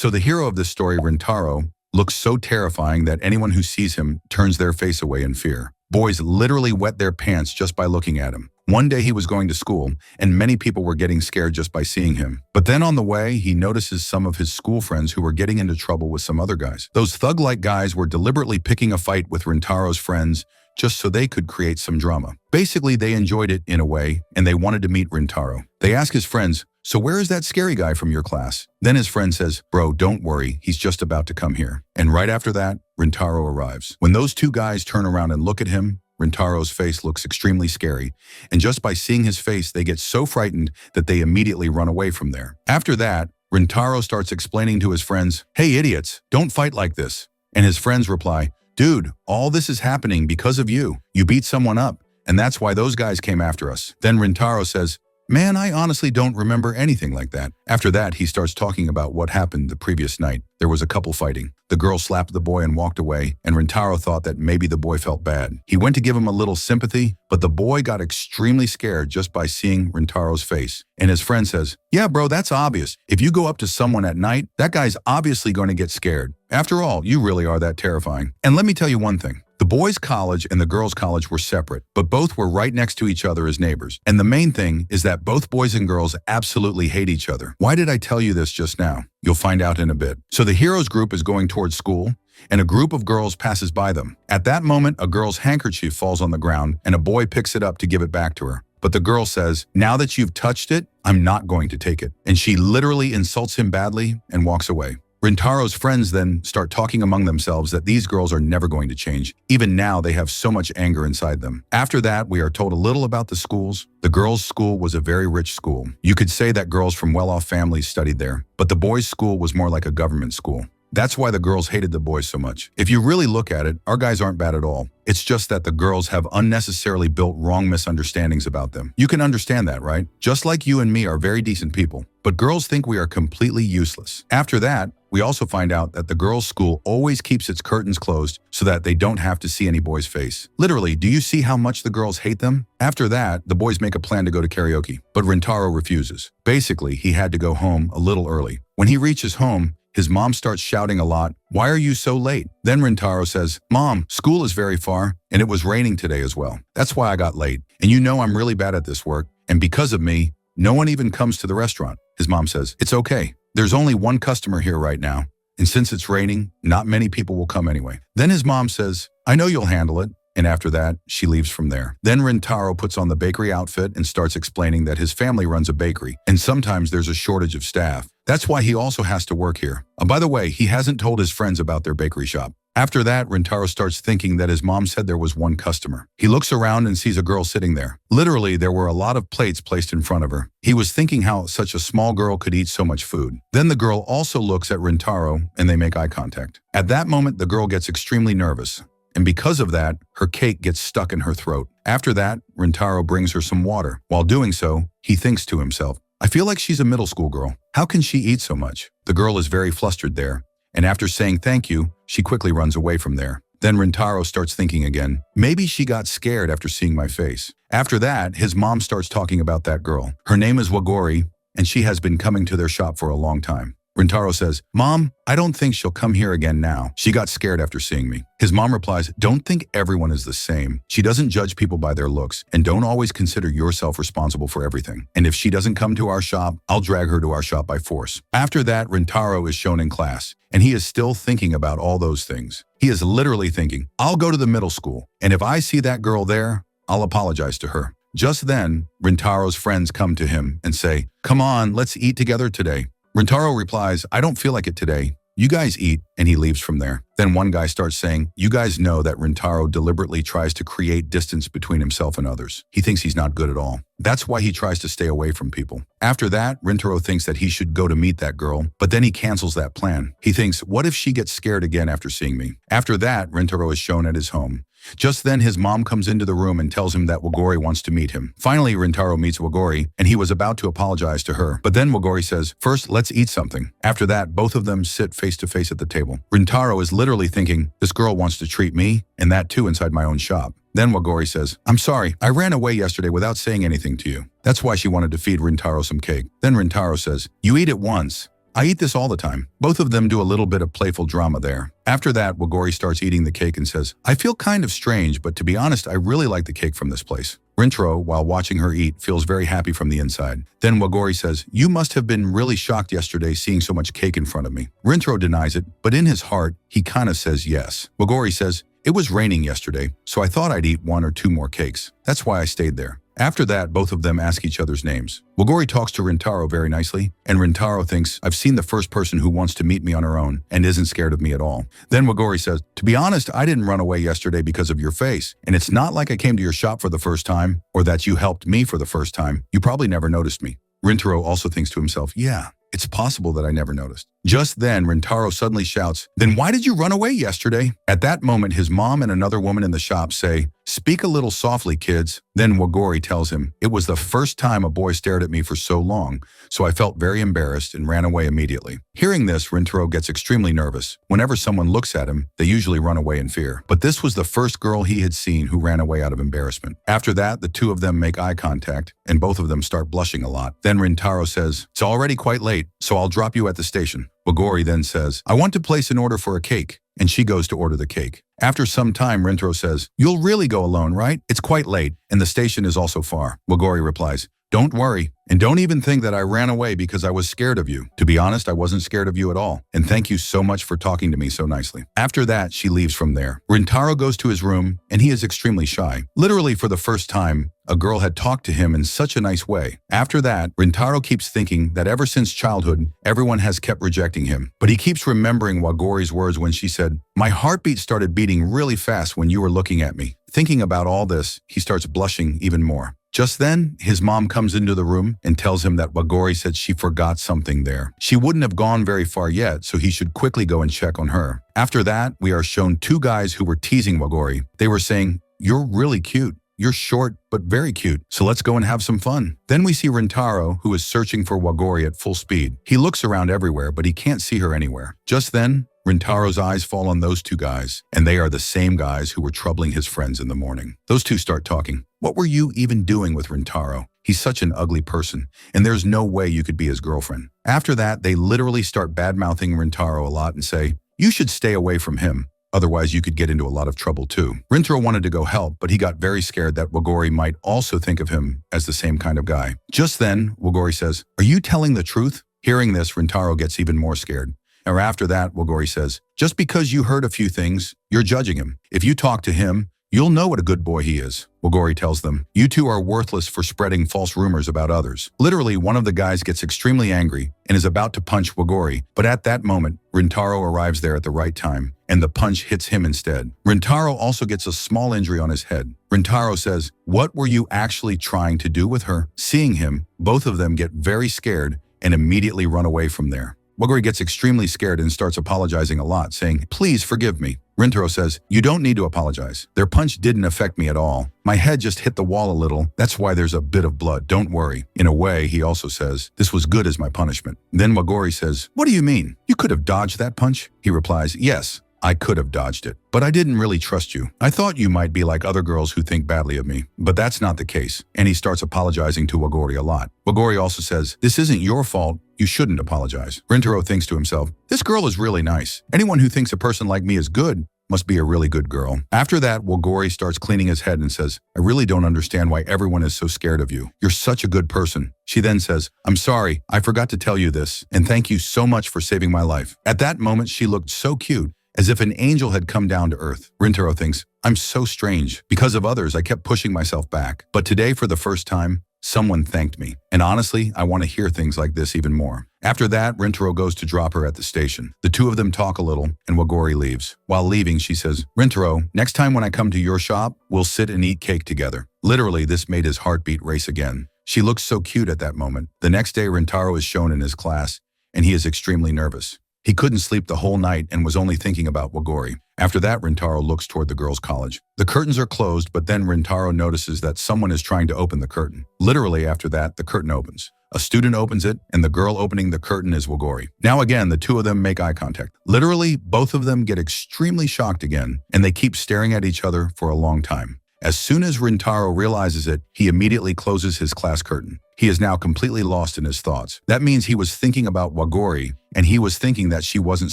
So the hero of this story, Rintaro, looks so terrifying that anyone who sees him turns their face away in fear. Boys literally wet their pants just by looking at him. One day he was going to school, and many people were getting scared just by seeing him. But then on the way, he notices some of his school friends who were getting into trouble with some other guys. Those thug-like guys were deliberately picking a fight with Rintaro's friends just so they could create some drama. Basically, they enjoyed it in a way, and they wanted to meet Rintaro. They ask his friends, "So where is that scary guy from your class?" Then his friend says, "Bro, don't worry, he's just about to come here." And right after that, Rintaro arrives. When those two guys turn around and look at him, Rintaro's face looks extremely scary, and just by seeing his face, they get so frightened that they immediately run away from there. After that, Rintaro starts explaining to his friends, "Hey idiots, don't fight like this." And his friends reply, "Dude, all this is happening because of you. You beat someone up, and that's why those guys came after us." Then Rintaro says, "Man, I honestly don't remember anything like that." After that, he starts talking about what happened the previous night. There was a couple fighting. The girl slapped the boy and walked away, and Rintaro thought that maybe the boy felt bad. He went to give him a little sympathy, but the boy got extremely scared just by seeing Rintaro's face. And his friend says, "Yeah, bro, that's obvious. If you go up to someone at night, that guy's obviously going to get scared. After all, you really are that terrifying." And let me tell you one thing. The boys' college and the girls' college were separate, but both were right next to each other as neighbors. And the main thing is that both boys and girls absolutely hate each other. Why did I tell you this just now? You'll find out in a bit. So the hero's group is going towards school, and a group of girls passes by them. At that moment, a girl's handkerchief falls on the ground, and a boy picks it up to give it back to her. But the girl says, "Now that you've touched it, I'm not going to take it." And she literally insults him badly and walks away. Rintaro's friends then start talking among themselves that these girls are never going to change. Even now, they have so much anger inside them. After that, we are told a little about the schools. The girls' school was a very rich school. You could say that girls from well-off families studied there, but the boys' school was more like a government school. That's why the girls hated the boys so much. If you really look at it, our guys aren't bad at all. It's just that the girls have unnecessarily built wrong misunderstandings about them. You can understand that, right? Just like you and me are very decent people, but girls think we are completely useless. After that, we also find out that the girls' school always keeps its curtains closed so that they don't have to see any boy's face. Literally, do you see how much the girls hate them? After that, the boys make a plan to go to karaoke, but Rintaro refuses. Basically, he had to go home a little early. When he reaches home, his mom starts shouting a lot, "Why are you so late?" Then Rintaro says, "Mom, school is very far, and it was raining today as well. That's why I got late. And you know I'm really bad at this work, and because of me, no one even comes to the restaurant." His mom says, "It's okay. There's only one customer here right now, and since it's raining, not many people will come anyway." Then his mom says, "I know you'll handle it." And after that, she leaves from there. Then Rintaro puts on the bakery outfit and starts explaining that his family runs a bakery, and sometimes there's a shortage of staff. That's why he also has to work here. By the way, he hasn't told his friends about their bakery shop. After that, Rintaro starts thinking that his mom said there was one customer. He looks around and sees a girl sitting there. Literally, there were a lot of plates placed in front of her. He was thinking how such a small girl could eat so much food. Then the girl also looks at Rintaro and they make eye contact. At that moment, the girl gets extremely nervous. And because of that, her cake gets stuck in her throat. After that, Rintaro brings her some water. While doing so, he thinks to himself, "I feel like she's a middle school girl. How can she eat so much?" The girl is very flustered there, and after saying thank you, she quickly runs away from there. Then Rintaro starts thinking again, maybe she got scared after seeing my face. After that, his mom starts talking about that girl. Her name is Wagori, and she has been coming to their shop for a long time. Rintaro says, "Mom, I don't think she'll come here again now. She got scared after seeing me." His mom replies, "Don't think everyone is the same. She doesn't judge people by their looks, and don't always consider yourself responsible for everything. And if she doesn't come to our shop, I'll drag her to our shop by force." After that, Rintaro is shown in class, and he is still thinking about all those things. He is literally thinking, "I'll go to the middle school, and if I see that girl there, I'll apologize to her." Just then, Rintaro's friends come to him and say, "Come on, let's eat together today." Rintaro replies, "I don't feel like it today. You guys eat," and he leaves from there. Then one guy starts saying, "You guys know that Rintaro deliberately tries to create distance between himself and others. He thinks he's not good at all. That's why he tries to stay away from people." After that, Rintaro thinks that he should go to meet that girl, but then he cancels that plan. He thinks, what if she gets scared again after seeing me? After that, Rintaro is shown at his home. Just then, his mom comes into the room and tells him that Wagori wants to meet him. Finally, Rintaro meets Wagori, and he was about to apologize to her. But then Wagori says, "First, let's eat something." After that, both of them sit face to face at the table. Rintaro is literally thinking, this girl wants to treat me, and that too inside my own shop. Then Wagori says, "I'm sorry, I ran away yesterday without saying anything to you." That's why she wanted to feed Rintaro some cake. Then Rintaro says, "You eat it once. I eat this all the time. Both of them do a little bit of playful drama there. After that, Wagori starts eating the cake and says, I feel kind of strange, but to be honest, I really like the cake from this place. Rintaro, while watching her eat, feels very happy from the inside. Then Wagori says, you must have been really shocked yesterday seeing so much cake in front of me. Rintaro denies it, but in his heart, he kind of says yes. Wagori says, it was raining yesterday, so I thought I'd eat 1 or 2 more cakes. That's why I stayed there. After that, both of them ask each other's names. Wagori talks to Rintaro very nicely, and Rintaro thinks, I've seen the first person who wants to meet me on her own and isn't scared of me at all. Then Wagori says, to be honest, I didn't run away yesterday because of your face, and it's not like I came to your shop for the first time or that you helped me for the first time. You probably never noticed me. Rintaro also thinks to himself, yeah, it's possible that I never noticed. Just then, Rintaro suddenly shouts, then why did you run away yesterday? At that moment, his mom and another woman in the shop say, speak a little softly, kids. Then Wagori tells him, it was the first time a boy stared at me for so long, so I felt very embarrassed and ran away immediately. Hearing this, Rintaro gets extremely nervous. Whenever someone looks at him, they usually run away in fear. But this was the first girl he had seen who ran away out of embarrassment. After that, the two of them make eye contact, and both of them start blushing a lot. Then Rintaro says, it's already quite late, so I'll drop you at the station. Wagori then says, I want to place an order for a cake, and she goes to order the cake. After some time, Rintaro says, you'll really go alone, right? It's quite late, and the station is also far. Wagori replies, don't worry, and don't even think that I ran away because I was scared of you. To be honest, I wasn't scared of you at all, and thank you so much for talking to me so nicely. After that, she leaves from there. Rintaro goes to his room, and he is extremely shy. Literally for the first time, a girl had talked to him in such a nice way. After that, Rintaro keeps thinking that ever since childhood, everyone has kept rejecting him. But he keeps remembering Wagori's words when she said, my heartbeat started beating really fast when you were looking at me. Thinking about all this, he starts blushing even more. Just then, his mom comes into the room and tells him that Wagori said she forgot something there. She wouldn't have gone very far yet, so he should quickly go and check on her. After that, we are shown 2 guys who were teasing Wagori. They were saying, you're really cute. You're short, but very cute, so let's go and have some fun. Then we see Rintaro, who is searching for Wagori at full speed. He looks around everywhere, but he can't see her anywhere. Just then, Rintaro's eyes fall on those 2 guys, and they are the same guys who were troubling his friends in the morning. Those 2 start talking. What were you even doing with Rintaro? He's such an ugly person, and there's no way you could be his girlfriend. After that, they literally start bad-mouthing Rintaro a lot and say, you should stay away from him. Otherwise, you could get into a lot of trouble too. Rintaro wanted to go help, but he got very scared that Wagori might also think of him as the same kind of guy. Just then, Wagori says, are you telling the truth? Hearing this, Rintaro gets even more scared. Or after that, Wagori says, just because you heard a few things, you're judging him. If you talk to him, you'll know what a good boy he is. Wagori tells them, you 2 are worthless for spreading false rumors about others. Literally, one of the guys gets extremely angry and is about to punch Wagori, but at that moment, Rintaro arrives there at the right time, and the punch hits him instead. Rintaro also gets a small injury on his head. Rintaro says, what were you actually trying to do with her? Seeing him, both of them get very scared and immediately run away from there. Wagori gets extremely scared and starts apologizing a lot, saying, please forgive me. Rintaro says, you don't need to apologize. Their punch didn't affect me at all. My head just hit the wall a little. That's why there's a bit of blood. Don't worry. In a way, he also says, this was good as my punishment. Then Wagori says, what do you mean? You could have dodged that punch? He replies, yes, I could have dodged it, but I didn't really trust you. I thought you might be like other girls who think badly of me, but that's not the case. And he starts apologizing to Wagori a lot. Wagori also says, this isn't your fault. You shouldn't apologize. Rintaro thinks to himself, this girl is really nice. Anyone who thinks a person like me is good must be a really good girl. After that, Wagori starts cleaning his head and says, I really don't understand why everyone is so scared of you. You're such a good person. She then says, I'm sorry, I forgot to tell you this, and thank you so much for saving my life. At that moment, she looked so cute, as if an angel had come down to earth. Rintaro thinks, I'm so strange. Because of others, I kept pushing myself back. But today, for the first time, someone thanked me. And honestly, I want to hear things like this even more. After that, Rintaro goes to drop her at the station. The 2 of them talk a little, and Wagori leaves. While leaving, she says, Rintaro, next time when I come to your shop, we'll sit and eat cake together. Literally, this made his heartbeat race again. She looks so cute at that moment. The next day, Rintaro is shown in his class, and he is extremely nervous. He couldn't sleep the whole night and was only thinking about Wagori. After that, Rintaro looks toward the girls' college. The curtains are closed, but then Rintaro notices that someone is trying to open the curtain. Literally, after that, the curtain opens. A student opens it, and the girl opening the curtain is Wagori. Now again, the 2 of them make eye contact. Literally, both of them get extremely shocked again, and they keep staring at each other for a long time. As soon as Rintaro realizes it, he immediately closes his class curtain. He is now completely lost in his thoughts. That means he was thinking about Wagori, and he was thinking that she wasn't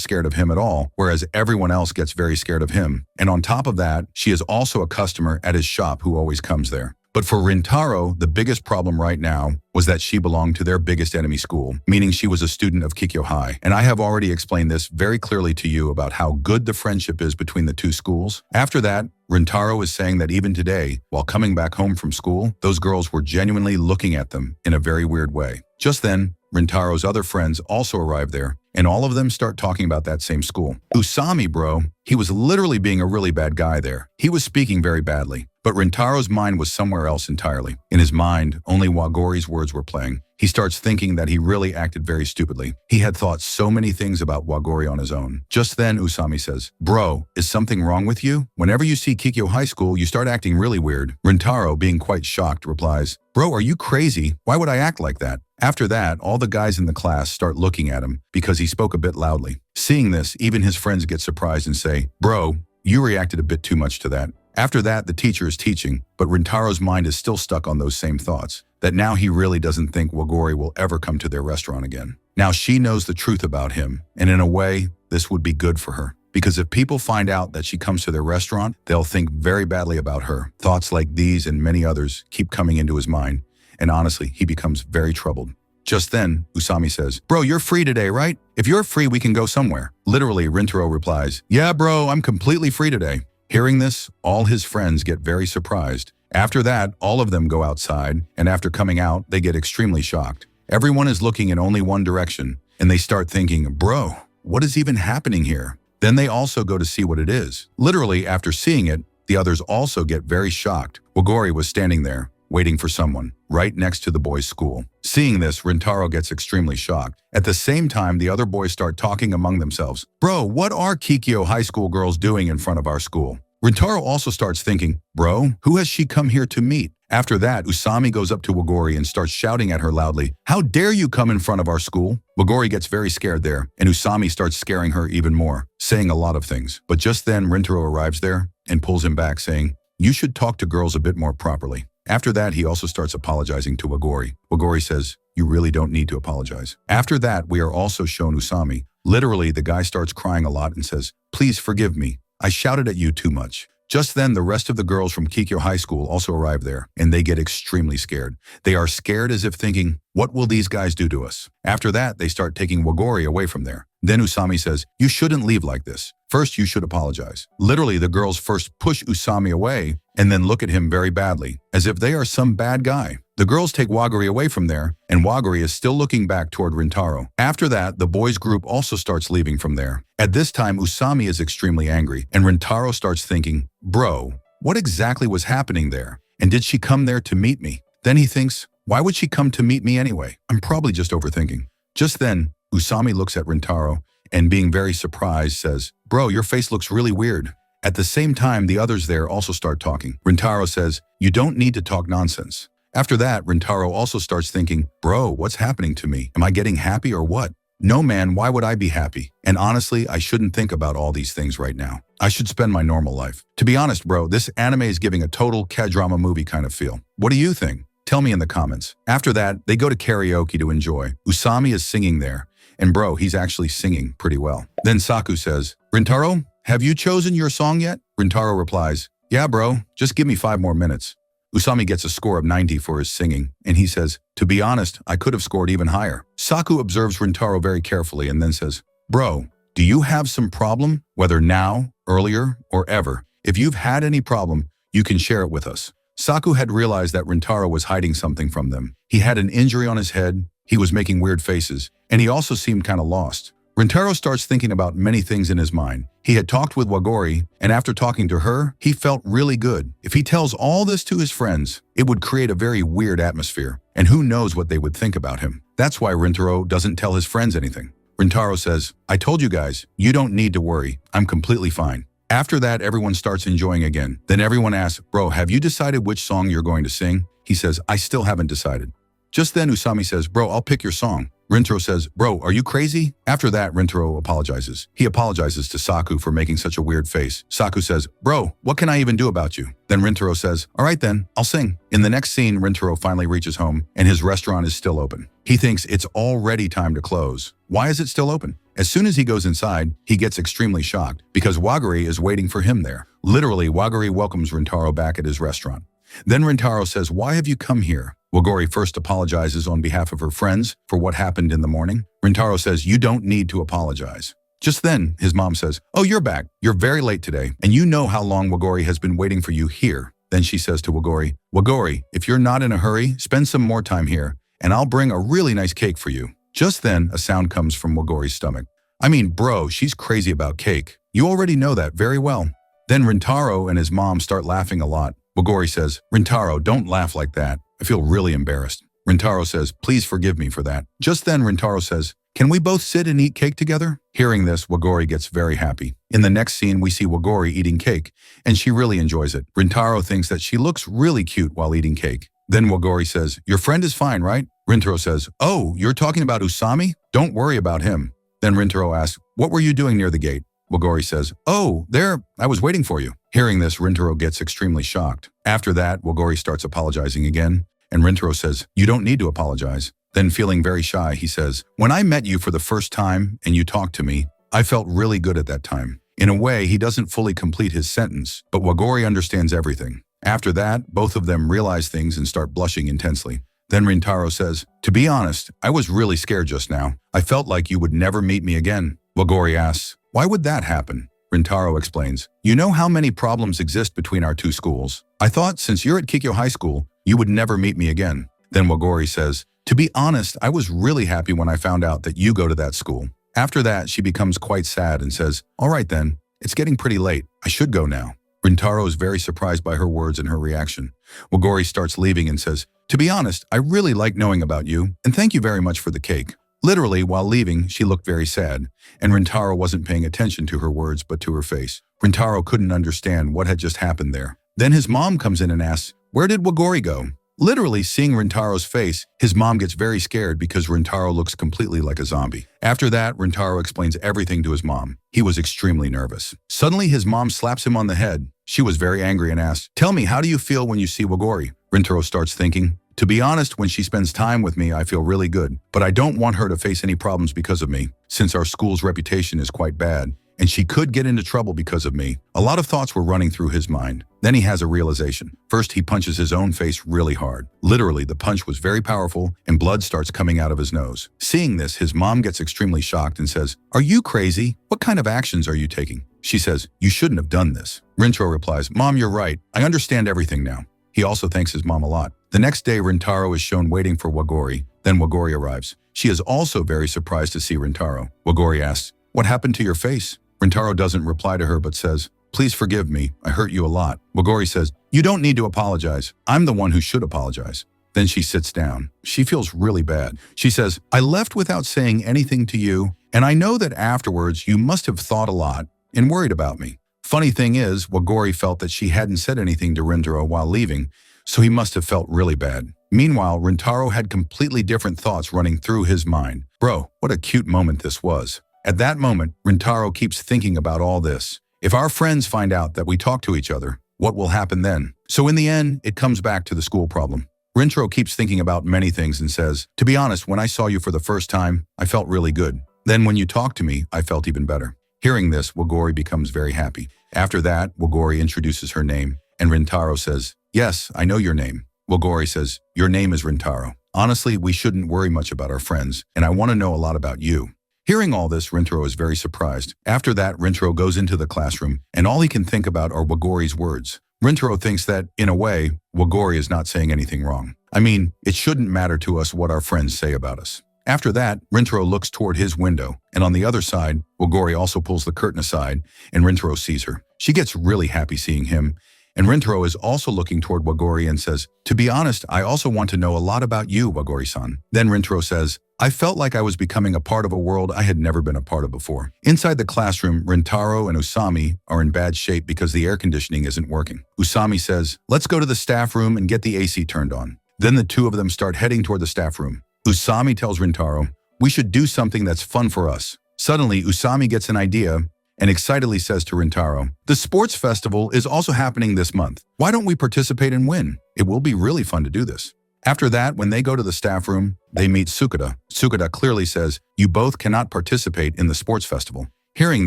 scared of him at all, whereas everyone else gets very scared of him. And on top of that, she is also a customer at his shop who always comes there. But for Rintaro, the biggest problem right now was that she belonged to their biggest enemy school, meaning she was a student of Kikyo High. And I have already explained this very clearly to you about how good the friendship is between the two schools. After that, Rintaro is saying that even today, while coming back home from school, those girls were genuinely looking at them in a very weird way. Just then, Rintaro's other friends also arrived there, and all of them start talking about that same school. Usami, bro, he was literally being a really bad guy there. He was speaking very badly. But Rintaro's mind was somewhere else entirely. In his mind, only Wagori's words were playing. He starts thinking that he really acted very stupidly. He had thought so many things about Wagori on his own. Just then, Usami says, "Bro, is something wrong with you? Whenever you see Kikyo High School, you start acting really weird." Rintaro, being quite shocked, replies, "Bro, are you crazy? Why would I act like that?" After that, all the guys in the class start looking at him because he spoke a bit loudly. Seeing this, even his friends get surprised and say, "Bro, you reacted a bit too much to that." After that, the teacher is teaching, but Rintaro's mind is still stuck on those same thoughts, that now he really doesn't think Wagori will ever come to their restaurant again. Now she knows the truth about him, and in a way, this would be good for her. Because if people find out that she comes to their restaurant, they'll think very badly about her. Thoughts like these and many others keep coming into his mind, and honestly, he becomes very troubled. Just then, Usami says, "Bro, you're free today, right? If you're free, we can go somewhere." Literally, Rintaro replies, "Yeah, bro, I'm completely free today." Hearing this, all his friends get very surprised. After that, all of them go outside, and after coming out, they get extremely shocked. Everyone is looking in only one direction, and they start thinking, "Bro, what is even happening here?" Then they also go to see what it is. Literally, after seeing it, the others also get very shocked. Wagori was standing there, waiting for someone, right next to the boys' school. Seeing this, Rintaro gets extremely shocked. At the same time, the other boys start talking among themselves. "Bro, what are Kikyo High School girls doing in front of our school?" Rintaro also starts thinking, "Bro, who has she come here to meet?" After that, Usami goes up to Wagori and starts shouting at her loudly, "How dare you come in front of our school?" Wagori gets very scared there, and Usami starts scaring her even more, saying a lot of things. But just then, Rintaro arrives there and pulls him back, saying, "You should talk to girls a bit more properly." After that, he also starts apologizing to Wagori. Wagori says, "You really don't need to apologize." After that, we are also shown Usami. Literally, the guy starts crying a lot and says, "Please forgive me. I shouted at you too much." Just then, the rest of the girls from Kikyo High School also arrive there, and they get extremely scared. They are scared as if thinking, "What will these guys do to us?" After that, they start taking Wagori away from there. Then Usami says, "You shouldn't leave like this. First, you should apologize." Literally, the girls first push Usami away and then look at him very badly, as if they are some bad guy. The girls take Wagori away from there, and Wagori is still looking back toward Rintaro. After that, the boys' group also starts leaving from there. At this time, Usami is extremely angry, and Rintaro starts thinking, "Bro, what exactly was happening there? And did she come there to meet me?" Then he thinks, "Why would she come to meet me anyway? I'm probably just overthinking." Just then, Usami looks at Rintaro and, being very surprised, says, "Bro, your face looks really weird." At the same time, the others there also start talking. Rintaro says, "You don't need to talk nonsense." After that, Rintaro also starts thinking, "Bro, what's happening to me? Am I getting happy or what? No man, why would I be happy? And honestly, I shouldn't think about all these things right now. I should spend my normal life." To be honest, bro, this anime is giving a total K-drama movie kind of feel. What do you think? Tell me in the comments. After that, they go to karaoke to enjoy. Usami is singing there, and bro, he's actually singing pretty well. Then Saku says, "Rintaro, have you chosen your song yet?" Rintaro replies, "Yeah, bro, just give me 5 more minutes." Usami gets a score of 90 for his singing, and he says, "To be honest, I could have scored even higher." Saku observes Rintaro very carefully and then says, "Bro, do you have some problem? Whether now, earlier, or ever. If you've had any problem, you can share it with us." Saku had realized that Rintaro was hiding something from them. He had an injury on his head, he was making weird faces, and he also seemed kind of lost. Rintaro starts thinking about many things in his mind. He had talked with Wagori, and after talking to her, he felt really good. If he tells all this to his friends, it would create a very weird atmosphere, and who knows what they would think about him. That's why Rintaro doesn't tell his friends anything. Rintaro says, "I told you guys, you don't need to worry. I'm completely fine." After that, everyone starts enjoying again. Then everyone asks, "Bro, have you decided which song you're going to sing?" He says, "I still haven't decided." Just then Usami says, "Bro, I'll pick your song." Rintaro says, "Bro, are you crazy?" After that, Rintaro apologizes. He apologizes to Saku for making such a weird face. Saku says, "Bro, what can I even do about you?" Then Rintaro says, "All right then, I'll sing." In the next scene, Rintaro finally reaches home and his restaurant is still open. He thinks it's already time to close. Why is it still open? As soon as he goes inside, he gets extremely shocked because Wagari is waiting for him there. Literally, Wagari welcomes Rintaro back at his restaurant. Then Rintaro says, "Why have you come here?" Wagari first apologizes on behalf of her friends for what happened in the morning. Rintaro says, "You don't need to apologize." Just then, his mom says, "Oh, you're back. You're very late today, and you know how long Wagari has been waiting for you here." Then she says to Wagari, "Wagari, if you're not in a hurry, spend some more time here, and I'll bring a really nice cake for you." Just then, a sound comes from Wagari's stomach. I mean, bro, she's crazy about cake. You already know that very well. Then Rintaro and his mom start laughing a lot. Wagari says, "Rintaro, don't laugh like that. I feel really embarrassed." Rintaro says, "Please forgive me for that." Just then, Rintaro says, "Can we both sit and eat cake together?" Hearing this, Wagari gets very happy. In the next scene, we see Wagari eating cake, and she really enjoys it. Rintaro thinks that she looks really cute while eating cake. Then Wagari says, "Your friend is fine, right?" Rintaro says, "Oh, you're talking about Usami? Don't worry about him." Then Rintaro asks, "What were you doing near the gate?" Wagari says, "Oh, there, I was waiting for you." Hearing this, Rintaro gets extremely shocked. After that, Wagari starts apologizing again, and Rintaro says, "You don't need to apologize." Then feeling very shy, he says, "When I met you for the first time and you talked to me, I felt really good at that time." In a way, he doesn't fully complete his sentence, but Wagari understands everything. After that, both of them realize things and start blushing intensely. Then Rintaro says, "To be honest, I was really scared just now. I felt like you would never meet me again." Wagari asks, "Why would that happen?" Rintaro explains, "You know how many problems exist between our two schools. I thought since you're at Kikyo High School, you would never meet me again." Then Wagari says, "To be honest, I was really happy when I found out that you go to that school." After that, she becomes quite sad and says, "All right then, it's getting pretty late. I should go now." Rintaro is very surprised by her words and her reaction. Wagari starts leaving and says, "To be honest, I really like knowing about you, and thank you very much for the cake." Literally, while leaving, she looked very sad, and Rintaro wasn't paying attention to her words but to her face. Rintaro couldn't understand what had just happened there. Then his mom comes in and asks, "Where did Wagari go?" Literally, seeing Rintaro's face, his mom gets very scared because Rintaro looks completely like a zombie. After that, Rintaro explains everything to his mom. He was extremely nervous. Suddenly, his mom slaps him on the head. She was very angry and asks, "Tell me, how do you feel when you see Wagari?" Rintaro starts thinking, "To be honest, when she spends time with me, I feel really good. But I don't want her to face any problems because of me, since our school's reputation is quite bad, and she could get into trouble because of me." A lot of thoughts were running through his mind. Then he has a realization. First, he punches his own face really hard. Literally, the punch was very powerful, and blood starts coming out of his nose. Seeing this, his mom gets extremely shocked and says, "Are you crazy? What kind of actions are you taking?" She says, "You shouldn't have done this." Rintaro replies, "Mom, you're right. I understand everything now." He also thanks his mom a lot. The next day, Rintaro is shown waiting for Wagari. Then Wagari arrives. She is also very surprised to see Rintaro. Wagari asks, "What happened to your face?" Rintaro doesn't reply to her but says, "Please forgive me. I hurt you a lot." Wagari says, "You don't need to apologize. I'm the one who should apologize." Then she sits down. She feels really bad. She says, "I left without saying anything to you, and I know that afterwards you must have thought a lot and worried about me." Funny thing is, Wagari felt that she hadn't said anything to Rintaro while leaving, so he must have felt really bad. Meanwhile, Rintaro had completely different thoughts running through his mind. Bro, what a cute moment this was. At that moment, Rintaro keeps thinking about all this. If our friends find out that we talk to each other, what will happen then? So in the end, it comes back to the school problem. Rintaro keeps thinking about many things and says, "To be honest, when I saw you for the first time, I felt really good. Then when you talked to me, I felt even better." Hearing this, Wagari becomes very happy. After that, Wagari introduces her name, and Rintaro says, "Yes, I know your name." Wagari says, "Your name is Rintaro. Honestly, we shouldn't worry much about our friends, and I want to know a lot about you." Hearing all this, Rintaro is very surprised. After that, Rintaro goes into the classroom, and all he can think about are Wagari's words. Rintaro thinks that, in a way, Wagari is not saying anything wrong. I mean, it shouldn't matter to us what our friends say about us. After that, Rintaro looks toward his window, and on the other side, Wagari also pulls the curtain aside, and Rintaro sees her. She gets really happy seeing him, and Rintaro is also looking toward Wagari and says, "To be honest, I also want to know a lot about you, Wagari-san." Then Rintaro says, "I felt like I was becoming a part of a world I had never been a part of before." Inside the classroom, Rintaro and Usami are in bad shape because the air conditioning isn't working. Usami says, "Let's go to the staff room and get the AC turned on." Then the two of them start heading toward the staff room. Usami tells Rintaro, We should do something that's fun for us. Suddenly, Usami gets an idea and excitedly says to Rintaro, the sports festival is also happening this month. Why don't we participate and win? It will be really fun to do this. After that, when they go to the staff room, they meet Sukada. Sukada clearly says, you both cannot participate in the sports festival. Hearing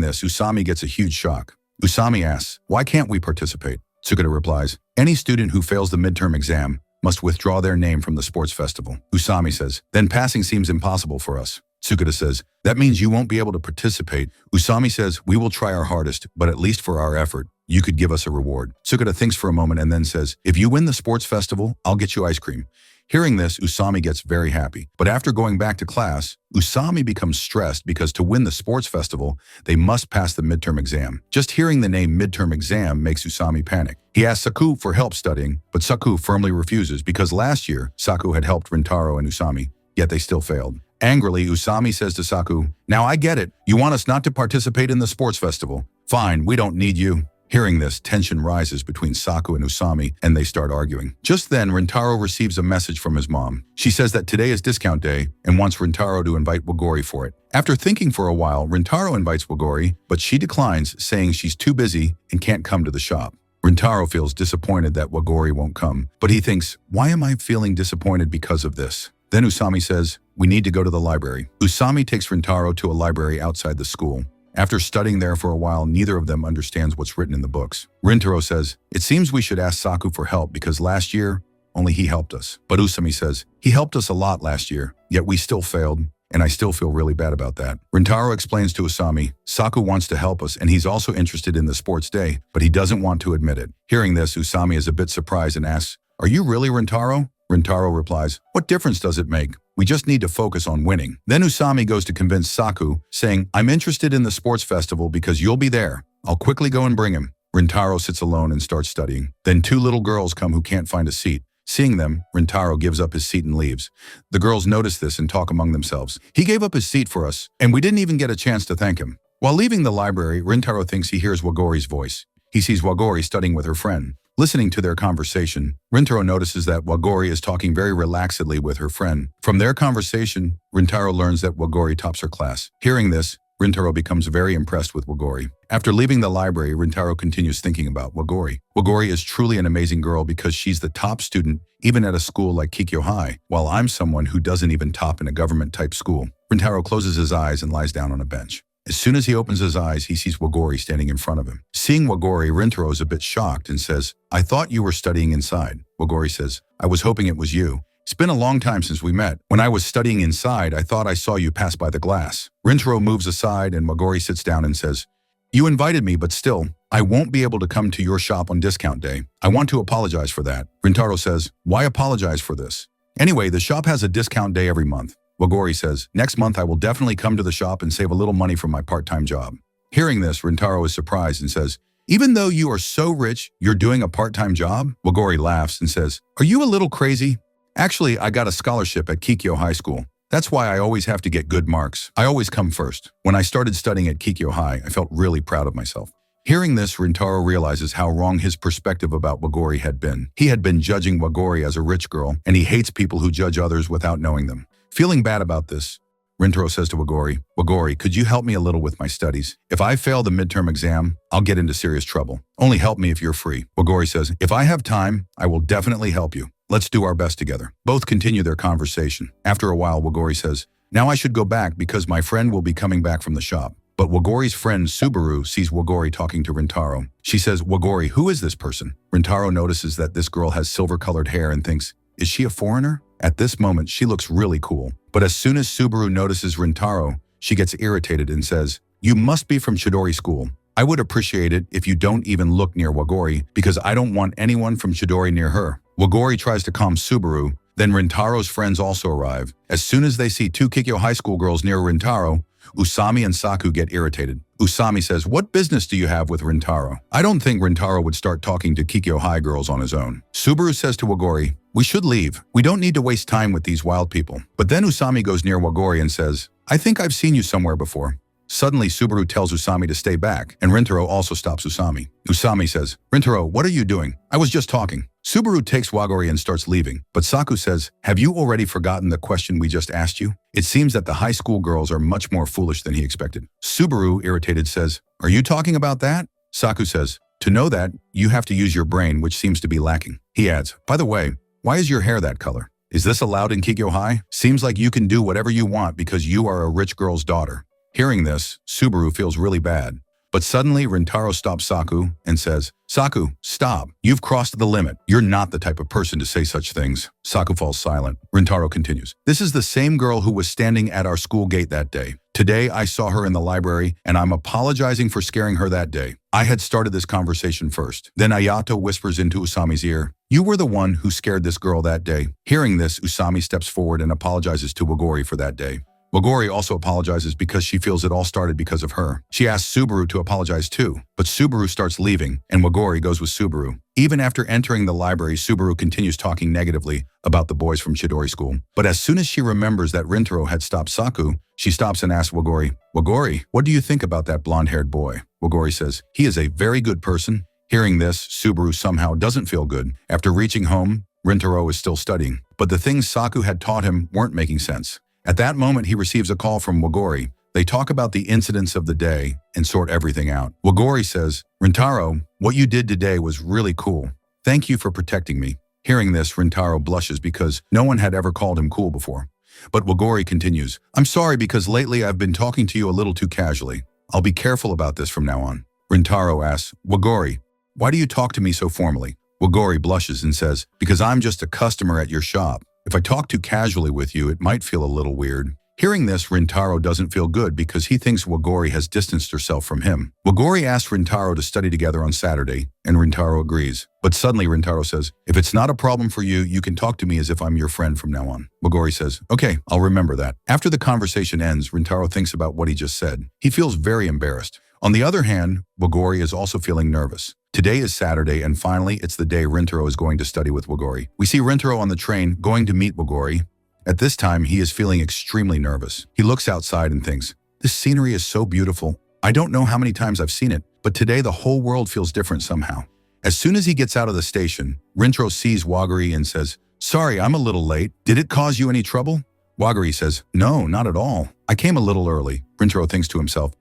this, Usami gets a huge shock. Usami asks, why can't we participate? Sukada replies, any student who fails the midterm exam must withdraw their name from the sports festival. Usami says, then passing seems impossible for us. Sukada says, that means you won't be able to participate. Usami says, we will try our hardest, but at least for our effort, you could give us a reward. Sukada thinks for a moment and then says, if you win the sports festival, I'll get you ice cream. Hearing this, Usami gets very happy. But after going back to class, Usami becomes stressed because to win the sports festival, they must pass the midterm exam. Just hearing the name midterm exam makes Usami panic. He asks Saku for help studying, but Saku firmly refuses because last year, Saku had helped Rintaro and Usami, yet they still failed. Angrily, Usami says to Saku, now I get it. You want us not to participate in the sports festival. Fine, we don't need you. Hearing this, tension rises between Saku and Usami, and they start arguing. Just then, Rintaro receives a message from his mom. She says that today is discount day and wants Rintaro to invite Wagori for it. After thinking for a while, Rintaro invites Wagori, but she declines, saying she's too busy and can't come to the shop. Rintaro feels disappointed that Wagori won't come, but he thinks, why am I feeling disappointed because of this? Then Usami says, we need to go to the library. Usami takes Rintaro to a library outside the school. After studying there for a while, neither of them understands what's written in the books. Rintaro says, it seems we should ask Saku for help because last year, only he helped us. But Usami says, he helped us a lot last year, yet we still failed, and I still feel really bad about that. Rintaro explains to Usami, Saku wants to help us and he's also interested in the sports day, but he doesn't want to admit it. Hearing this, Usami is a bit surprised and asks, are you really Rintaro? Rintaro replies, what difference does it make? We just need to focus on winning. Then Usami goes to convince Saku, saying, I'm interested in the sports festival because you'll be there. I'll quickly go and bring him. Rintaro sits alone and starts studying. Then two little girls come who can't find a seat. Seeing them, Rintaro gives up his seat and leaves. The girls notice this and talk among themselves. He gave up his seat for us, and we didn't even get a chance to thank him. While leaving the library, Rintaro thinks he hears Wagori's voice. He sees Wagori studying with her friend. Listening to their conversation, Rintaro notices that Wagori is talking very relaxedly with her friend. From their conversation, Rintaro learns that Wagori tops her class. Hearing this, Rintaro becomes very impressed with Wagori. After leaving the library, Rintaro continues thinking about Wagori. Wagori is truly an amazing girl because she's the top student even at a school like Kikyo High, while I'm someone who doesn't even top in a government-type school. Rintaro closes his eyes and lies down on a bench. As soon as he opens his eyes, he sees Wagori standing in front of him. Seeing Wagori, Rintaro is a bit shocked and says, I thought you were studying inside. Wagori says, I was hoping it was you. It's been a long time since we met. When I was studying inside, I thought I saw you pass by the glass. Rintaro moves aside and Wagori sits down and says, you invited me, but still, I won't be able to come to your shop on discount day. I want to apologize for that. Rintaro says, why apologize for this? Anyway, the shop has a discount day every month. Wagori says, next month I will definitely come to the shop and save a little money from my part-time job. Hearing this, Rintaro is surprised and says, even though you are so rich, you're doing a part-time job? Wagori laughs and says, are you a little crazy? Actually, I got a scholarship at Kikyo High School. That's why I always have to get good marks. I always come first. When I started studying at Kikyo High, I felt really proud of myself. Hearing this, Rintaro realizes how wrong his perspective about Wagori had been. He had been judging Wagori as a rich girl, and he hates people who judge others without knowing them. Feeling bad about this, Rintaro says to Wagori, Wagori, could you help me a little with my studies? If I fail the midterm exam, I'll get into serious trouble. Only help me if you're free. Wagori says, if I have time, I will definitely help you. Let's do our best together. Both continue their conversation. After a while, Wagori says, now I should go back because my friend will be coming back from the shop. But Wagori's friend Subaru sees Wagori talking to Rintaro. She says, Wagori, who is this person? Rintaro notices that this girl has silver-colored hair and thinks, is she a foreigner? At this moment, she looks really cool. But as soon as Subaru notices Rintaro, she gets irritated and says, you must be from Chidori School. I would appreciate it if you don't even look near Wagori because I don't want anyone from Chidori near her. Wagori tries to calm Subaru, then Rintaro's friends also arrive. As soon as they see two Kikyo High School girls near Rintaro, Usami and Saku get irritated. Usami says, what business do you have with Rintaro? I don't think Rintaro would start talking to Kikyo High girls on his own. Subaru says to Wagori, we should leave. We don't need to waste time with these wild people. But then Usami goes near Wagori and says, I think I've seen you somewhere before. Suddenly, Subaru tells Usami to stay back, and Rintaro also stops Usami. Usami says, Rintaro, what are you doing? I was just talking. Subaru takes Wagori and starts leaving, but Saku says, "Have you already forgotten the question we just asked you?" It seems that the high school girls are much more foolish than he expected. Subaru, irritated, says, "Are you talking about that?" Saku says, "To know that, you have to use your brain, which seems to be lacking." He adds, "By the way, why is your hair that color? Is this allowed in Kikyo High? Seems like you can do whatever you want because you are a rich girl's daughter." Hearing this, Subaru feels really bad. But suddenly, Rintaro stops Saku and says, "Saku, stop. You've crossed the limit. You're not the type of person to say such things." Saku falls silent. Rintaro continues, "This is the same girl who was standing at our school gate that day. Today, I saw her in the library, and I'm apologizing for scaring her that day. I had started this conversation first." Then Ayato whispers into Usami's ear, "You were the one who scared this girl that day." Hearing this, Usami steps forward and apologizes to Wagori for that day. Wagori also apologizes because she feels it all started because of her. She asks Subaru to apologize too, but Subaru starts leaving, and Wagori goes with Subaru. Even after entering the library, Subaru continues talking negatively about the boys from Chidori School. But as soon as she remembers that Rintaro had stopped Saku, she stops and asks Wagori, "Wagori, what do you think about that blonde-haired boy?" Wagori says, "He is a very good person." Hearing this, Subaru somehow doesn't feel good. After reaching home, Rintaro is still studying, but the things Saku had taught him weren't making sense. At that moment, he receives a call from Wagori. They talk about the incidents of the day and sort everything out. Wagori says, "Rintaro, what you did today was really cool. Thank you for protecting me." Hearing this, Rintaro blushes because no one had ever called him cool before. But Wagori continues, "I'm sorry because lately I've been talking to you a little too casually. I'll be careful about this from now on." Rintaro asks, "Wagori, why do you talk to me so formally?" Wagori blushes and says, "Because I'm just a customer at your shop. If I talk too casually with you, it might feel a little weird." Hearing this, Rintaro doesn't feel good because he thinks Wagori has distanced herself from him. Wagori asks Rintaro to study together on Saturday, and Rintaro agrees. But suddenly Rintaro says, "If it's not a problem for you, you can talk to me as if I'm your friend from now on." Wagori says, "Okay, I'll remember that." After the conversation ends, Rintaro thinks about what he just said. He feels very embarrassed. On the other hand, Wagori is also feeling nervous. Today is Saturday, and finally, it's the day Rintaro is going to study with Wagori. We see Rintaro on the train going to meet Wagori. At this time, he is feeling extremely nervous. He looks outside and thinks, "This scenery is so beautiful. I don't know how many times I've seen it, but today the whole world feels different somehow." As soon as he gets out of the station, Rintaro sees Wagori and says, "Sorry, I'm a little late. Did it cause you any trouble?" Wagori says, "No, not at all. I came a little early." Rintaro thinks to himself,